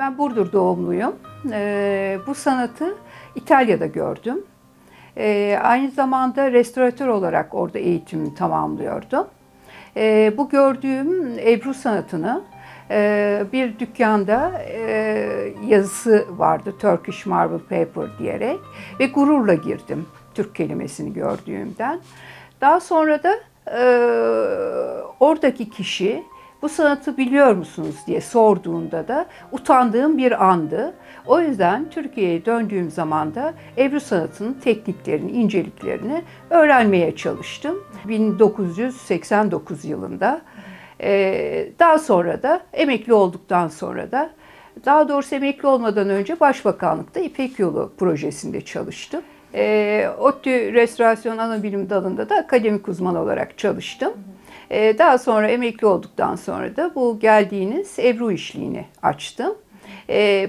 Ben Burdur doğumluyum. Bu sanatı İtalya'da gördüm. Aynı zamanda restoratör olarak orada eğitimimi tamamlıyordum. Bu gördüğüm Ebru sanatını bir dükkanda yazısı vardı, Turkish Marble Paper diyerek ve gururla girdim Türk kelimesini gördüğümden. Daha sonra da oradaki kişi bu sanatı biliyor musunuz diye sorduğunda da utandığım bir andı. O yüzden Türkiye'ye döndüğüm zaman da Ebru sanatının tekniklerini, inceliklerini öğrenmeye çalıştım. 1989 yılında. Daha sonra da emekli olduktan sonra da, daha doğrusu emekli olmadan önce Başbakanlıkta İpek Yolu projesinde çalıştım. ODTÜ Restorasyon Anabilim dalında da akademik uzman olarak çalıştım. Daha sonra emekli olduktan sonra da bu geldiğiniz Ebru işliğini açtım.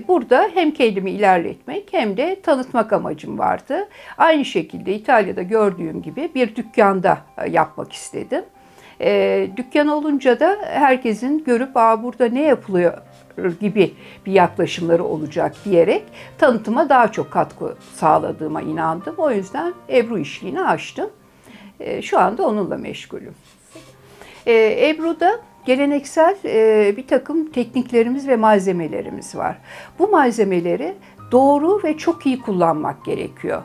Burada hem kendimi ilerletmek hem de tanıtmak amacım vardı. Aynı şekilde İtalya'da gördüğüm gibi bir dükkanda yapmak istedim. Dükkan olunca da herkesin görüp burada ne yapılıyor gibi bir yaklaşımları olacak diyerek tanıtıma daha çok katkı sağladığıma inandım. O yüzden Ebru işliğini açtım. Şu anda onunla meşgulüm. Ebru'da geleneksel bir takım tekniklerimiz ve malzemelerimiz var. Bu malzemeleri doğru ve çok iyi kullanmak gerekiyor.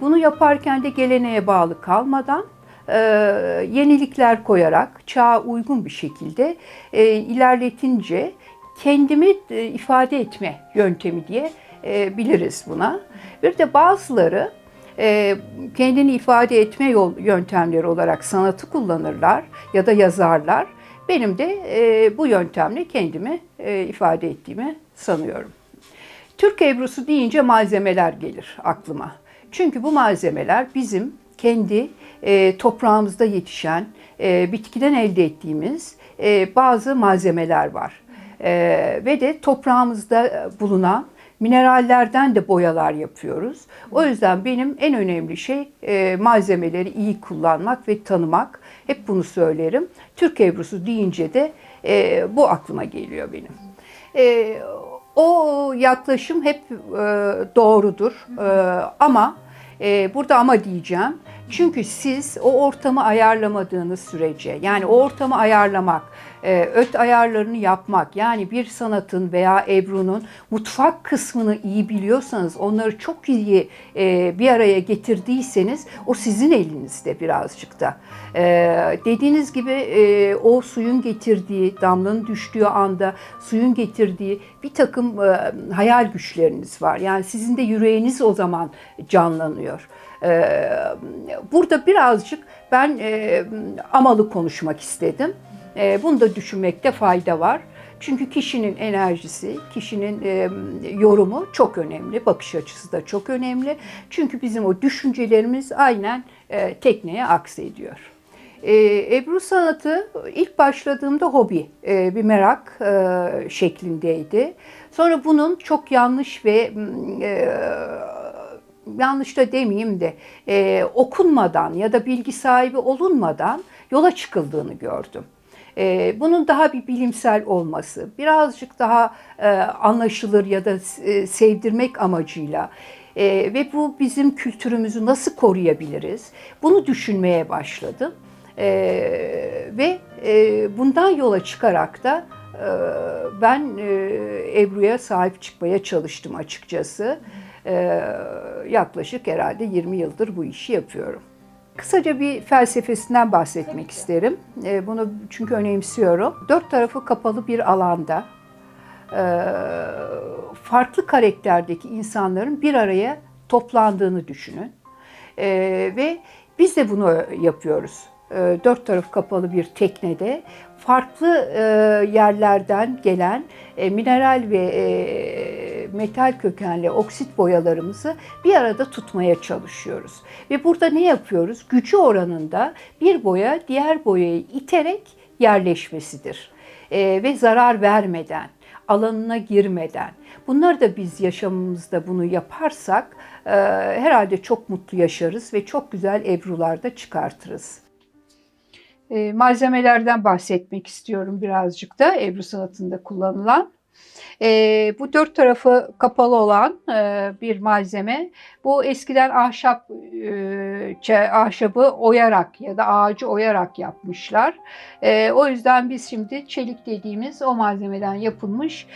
Bunu yaparken de geleneğe bağlı kalmadan yenilikler koyarak çağa uygun bir şekilde ilerletince kendimi ifade etme yöntemi diye biliriz buna. Bir de bazıları kendini ifade etme yöntemleri olarak sanatı kullanırlar ya da yazarlar. Benim de bu yöntemle kendimi ifade ettiğimi sanıyorum. Türk Ebru'su deyince malzemeler gelir aklıma. Çünkü bu malzemeler bizim kendi toprağımızda yetişen, bitkiden elde ettiğimiz bazı malzemeler var. Ve de toprağımızda bulunan minerallerden de boyalar yapıyoruz. O yüzden benim en önemli şey malzemeleri iyi kullanmak ve tanımak. Hep bunu söylerim. Türk Ebru'su deyince de bu aklıma geliyor benim. O yaklaşım hep doğrudur. Ama burada ama diyeceğim. Çünkü siz o ortamı ayarlamadığınız sürece, yani o ortamı ayarlamak, öt ayarlarını yapmak, yani bir sanatın veya Ebru'nun mutfak kısmını iyi biliyorsanız, onları çok iyi bir araya getirdiyseniz o sizin elinizde birazcık da. Dediğiniz gibi o suyun getirdiği, damlanın düştüğü anda suyun getirdiği bir takım hayal güçleriniz var. Yani sizin de yüreğiniz o zaman canlanıyor. Burada birazcık ben amalı konuşmak istedim. Bunu da düşünmekte fayda var. Çünkü kişinin enerjisi, kişinin yorumu çok önemli, bakış açısı da çok önemli. Çünkü bizim o düşüncelerimiz aynen tekneye aksediyor. Ebru sanatı ilk başladığımda hobi, bir merak şeklindeydi. Sonra bunun çok yanlış ve yanlış da demeyeyim de okunmadan ya da bilgi sahibi olunmadan yola çıkıldığını gördüm. Bunun daha bir bilimsel olması, birazcık daha anlaşılır ya da sevdirmek amacıyla ve bu bizim kültürümüzü nasıl koruyabiliriz? Bunu düşünmeye başladım. Ve bundan yola çıkarak da ben Ebru'ya sahip çıkmaya çalıştım açıkçası. Yaklaşık herhalde 20 yıldır bu işi yapıyorum. Kısaca bir felsefesinden bahsetmek isterim. Bunu çünkü önemsiyorum. Dört tarafı kapalı bir alanda farklı karakterdeki insanların bir araya toplandığını düşünün. Ve biz de bunu yapıyoruz. Dört tarafı kapalı bir teknede farklı yerlerden gelen mineral ve metal kökenli oksit boyalarımızı bir arada tutmaya çalışıyoruz. Ve burada ne yapıyoruz? Gücü oranında bir boya diğer boyayı iterek yerleşmesidir. Ve zarar vermeden, alanına girmeden. Bunları da biz yaşamımızda bunu yaparsak herhalde çok mutlu yaşarız ve çok güzel ebrular da çıkartırız. Malzemelerden bahsetmek istiyorum birazcık da Ebru sanatında kullanılan. Bu dört tarafı kapalı olan bir malzeme. Bu eskiden ahşabı oyarak ya da ağacı oyarak yapmışlar. O yüzden biz şimdi çelik dediğimiz o malzemeden yapılmış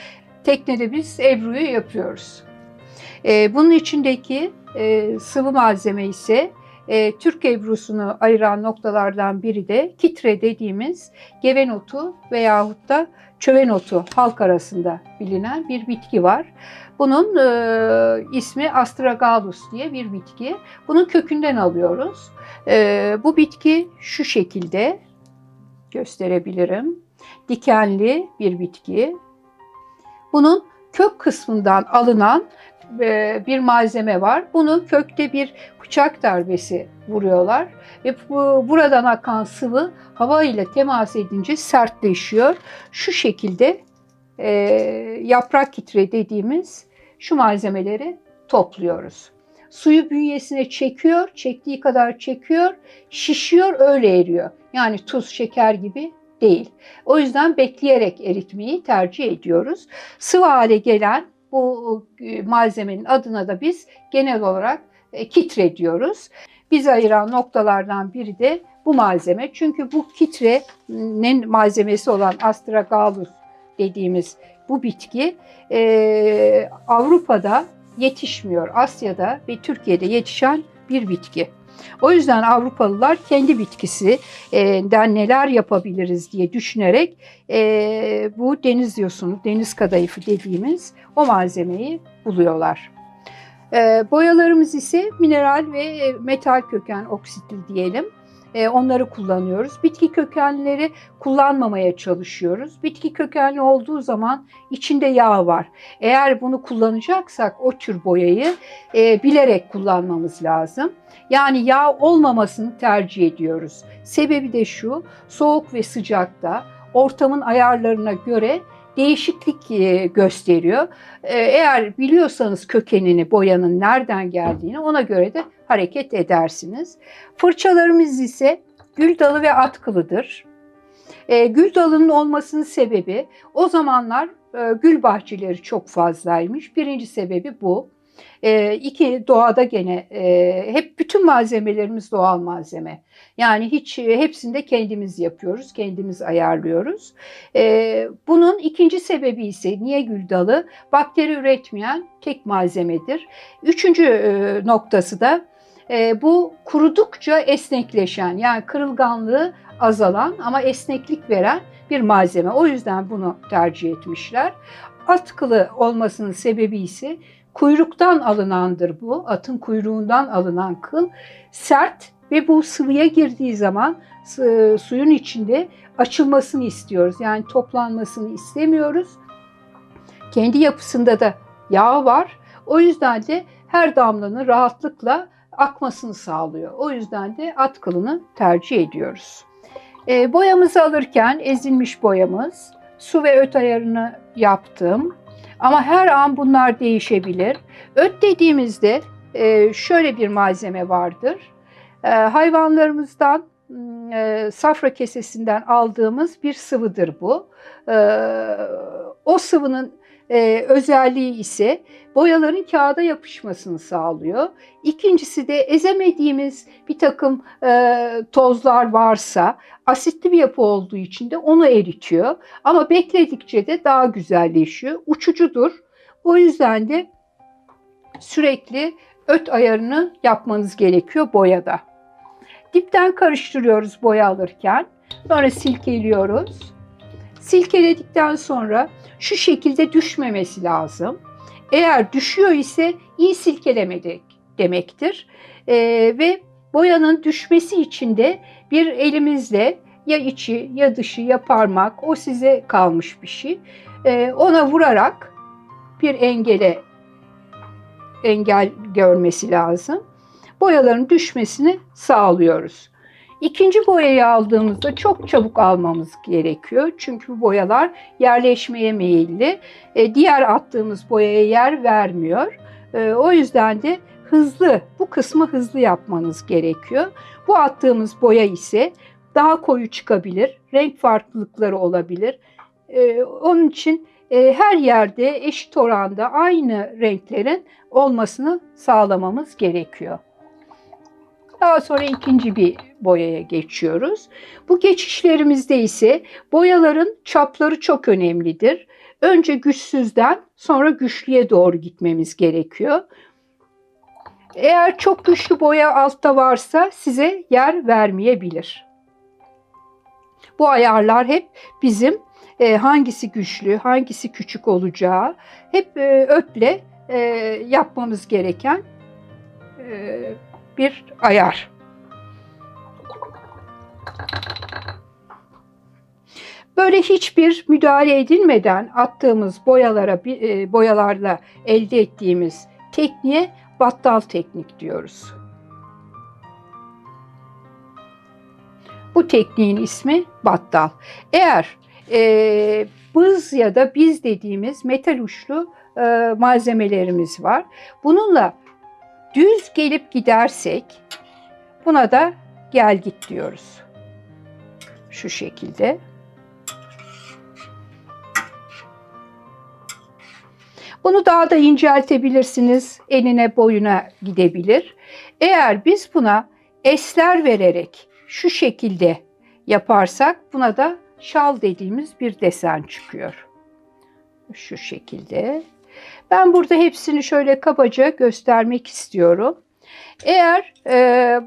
teknede biz Ebru'yu yapıyoruz. Bunun içindeki sıvı malzeme ise Türk Ebru'sunu ayıran noktalardan biri de kitre dediğimiz gevin otu veyahut da çöven otu halk arasında bilinen bir bitki var. Bunun ismi Astragalus diye bir bitki. Bunun kökünden alıyoruz. Bu bitki şu şekilde gösterebilirim. Dikenli bir bitki. Bunun kök kısmından alınan bir malzeme var. Bunu kökte bir bıçak darbesi vuruyorlar ve buradan akan sıvı hava ile temas edince sertleşiyor. Şu şekilde yaprak kitre dediğimiz şu malzemeleri topluyoruz. Suyu bünyesine çekiyor, çektiği kadar çekiyor, şişiyor, öyle eriyor. Yani tuz, şeker gibi değil. O yüzden bekleyerek eritmeyi tercih ediyoruz. Sıvı hale gelen bu malzemenin adına da biz genel olarak kitre diyoruz. Bizi ayıran noktalardan biri de bu malzeme. Çünkü bu kitrenin malzemesi olan Astragalus dediğimiz bu bitki Avrupa'da yetişmiyor. Asya'da ve Türkiye'de yetişen bir bitki. O yüzden Avrupalılar kendi bitkisinden neler yapabiliriz diye düşünerek bu deniz yosunu, deniz kadayıfı dediğimiz o malzemeyi buluyorlar. Boyalarımız ise mineral ve metal köken oksitli diyelim. Onları kullanıyoruz. Bitki kökenleri kullanmamaya çalışıyoruz. Bitki kökenli olduğu zaman içinde yağ var. Eğer bunu kullanacaksak o tür boyayı bilerek kullanmamız lazım. Yani yağ olmamasını tercih ediyoruz. Sebebi de şu, soğuk ve sıcakta ortamın ayarlarına göre değişiklik gösteriyor. Eğer biliyorsanız kökenini, boyanın nereden geldiğini ona göre de hareket edersiniz. Fırçalarımız ise gül dalı ve atkılıdır. Gül dalının olmasının sebebi o zamanlar gül bahçeleri çok fazlaymış. Birinci sebebi bu. İki, doğada gene hep bütün malzemelerimiz doğal malzeme. Yani hepsini de kendimiz yapıyoruz, kendimiz ayarlıyoruz. Bunun ikinci sebebi ise niye gül dalı? Bakteri üretmeyen tek malzemedir. Üçüncü noktası da bu kurudukça esnekleşen, yani kırılganlığı azalan ama esneklik veren bir malzeme. O yüzden bunu tercih etmişler. Atkılı olmasının sebebi ise kuyruktan alınandır bu. Atın kuyruğundan alınan kıl sert ve bu sıvıya girdiği zaman suyun içinde açılmasını istiyoruz. Yani toplanmasını istemiyoruz. Kendi yapısında da yağ var. O yüzden de her damlanın rahatlıkla akmasını sağlıyor. O yüzden de at kılını tercih ediyoruz. Boyamızı alırken ezilmiş boyamız, su ve öt ayarını yaptım. Ama her an bunlar değişebilir. Öt dediğimizde şöyle bir malzeme vardır. Hayvanlarımızdan safra kesesinden aldığımız bir sıvıdır bu. O sıvının özelliği ise boyaların kağıda yapışmasını sağlıyor. İkincisi de ezemediğimiz bir takım tozlar varsa asitli bir yapı olduğu için de onu eritiyor. Ama bekledikçe de daha güzelleşiyor. Uçucudur. O yüzden de sürekli öt ayarını yapmanız gerekiyor boyada. Dipten karıştırıyoruz boya alırken. Sonra silkeliyoruz. Silkeledikten sonra şu şekilde düşmemesi lazım. Eğer düşüyor ise iyi silkelemedik demektir. Ve boyanın düşmesi için de bir elimizle ya içi ya dışı ya parmak, o size kalmış bir şey. Ona vurarak bir engel görmesi lazım. Boyaların düşmesini sağlıyoruz. İkinci boyayı aldığımızda çok çabuk almamız gerekiyor. Çünkü bu boyalar yerleşmeye meyilli. Diğer attığımız boyaya yer vermiyor. O yüzden de bu kısmı hızlı yapmanız gerekiyor. Bu attığımız boya ise daha koyu çıkabilir, renk farklılıkları olabilir. Onun için her yerde eşit oranda aynı renklerin olmasını sağlamamız gerekiyor. Daha sonra ikinci bir boyaya geçiyoruz. Bu geçişlerimizde ise boyaların çapları çok önemlidir. Önce güçsüzden sonra güçlüye doğru gitmemiz gerekiyor. Eğer çok güçlü boya altta varsa size yer vermeyebilir. Bu ayarlar hep bizim hangisi güçlü, hangisi küçük olacağı hep öple yapmamız gereken bir ayar. Böyle hiçbir müdahale edilmeden attığımız boyalarla elde ettiğimiz tekniğe battal teknik diyoruz. Bu tekniğin ismi battal. Eğer bız ya da biz dediğimiz metal uçlu malzemelerimiz var. Bununla düz gelip gidersek buna da gel git diyoruz. Şu şekilde. Bunu daha da inceltebilirsiniz. Enine boyuna gidebilir. Eğer biz buna esler vererek şu şekilde yaparsak buna da şal dediğimiz bir desen çıkıyor. Şu şekilde. Ben burada hepsini şöyle kabaca göstermek istiyorum. Eğer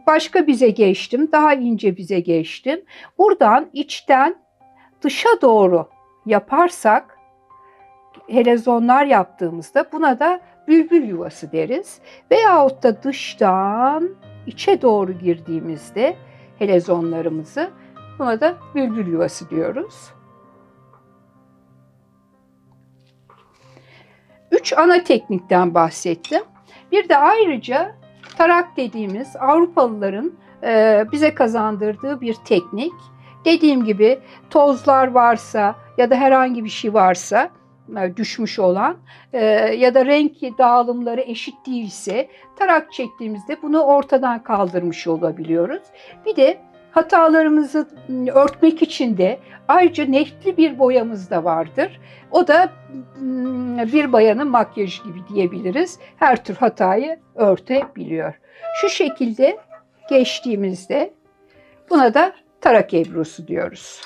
başka bize geçtim, daha ince bize geçtim. Buradan içten dışa doğru yaparsak, helezonlar yaptığımızda buna da bülbül yuvası deriz. Veyahut da dıştan içe doğru girdiğimizde helezonlarımızı buna da bülbül yuvası diyoruz. 3 ana teknikten bahsettim. Bir de ayrıca tarak dediğimiz Avrupalıların bize kazandırdığı bir teknik. Dediğim gibi tozlar varsa ya da herhangi bir şey varsa düşmüş olan ya da renk dağılımları eşit değilse tarak çektiğimizde bunu ortadan kaldırmış olabiliyoruz. Bir de hatalarımızı örtmek için de ayrıca netli bir boyamız da vardır. O da bir bayanın makyajı gibi diyebiliriz. Her tür hatayı örtebiliyor. Şu şekilde geçtiğimizde buna da tarak ebrusu diyoruz.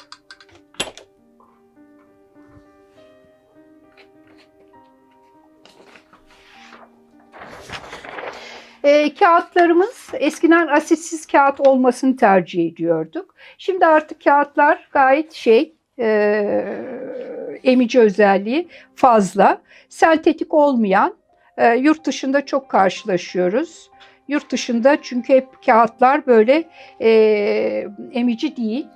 Kağıtlarımız eskiden asitsiz kağıt olmasını tercih ediyorduk. Şimdi artık kağıtlar gayet emici özelliği fazla. Sentetik olmayan yurt dışında çok karşılaşıyoruz. Yurt dışında çünkü hep kağıtlar böyle emici değil,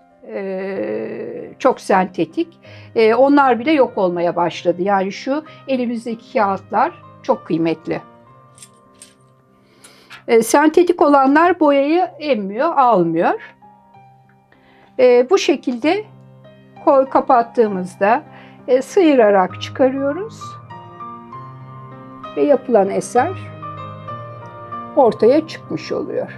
çok sentetik. Onlar bile yok olmaya başladı. Yani şu elimizdeki kağıtlar çok kıymetli. Sentetik olanlar boyayı emmiyor, almıyor. Bu şekilde kapattığımızda sıyırarak çıkarıyoruz ve yapılan eser ortaya çıkmış oluyor.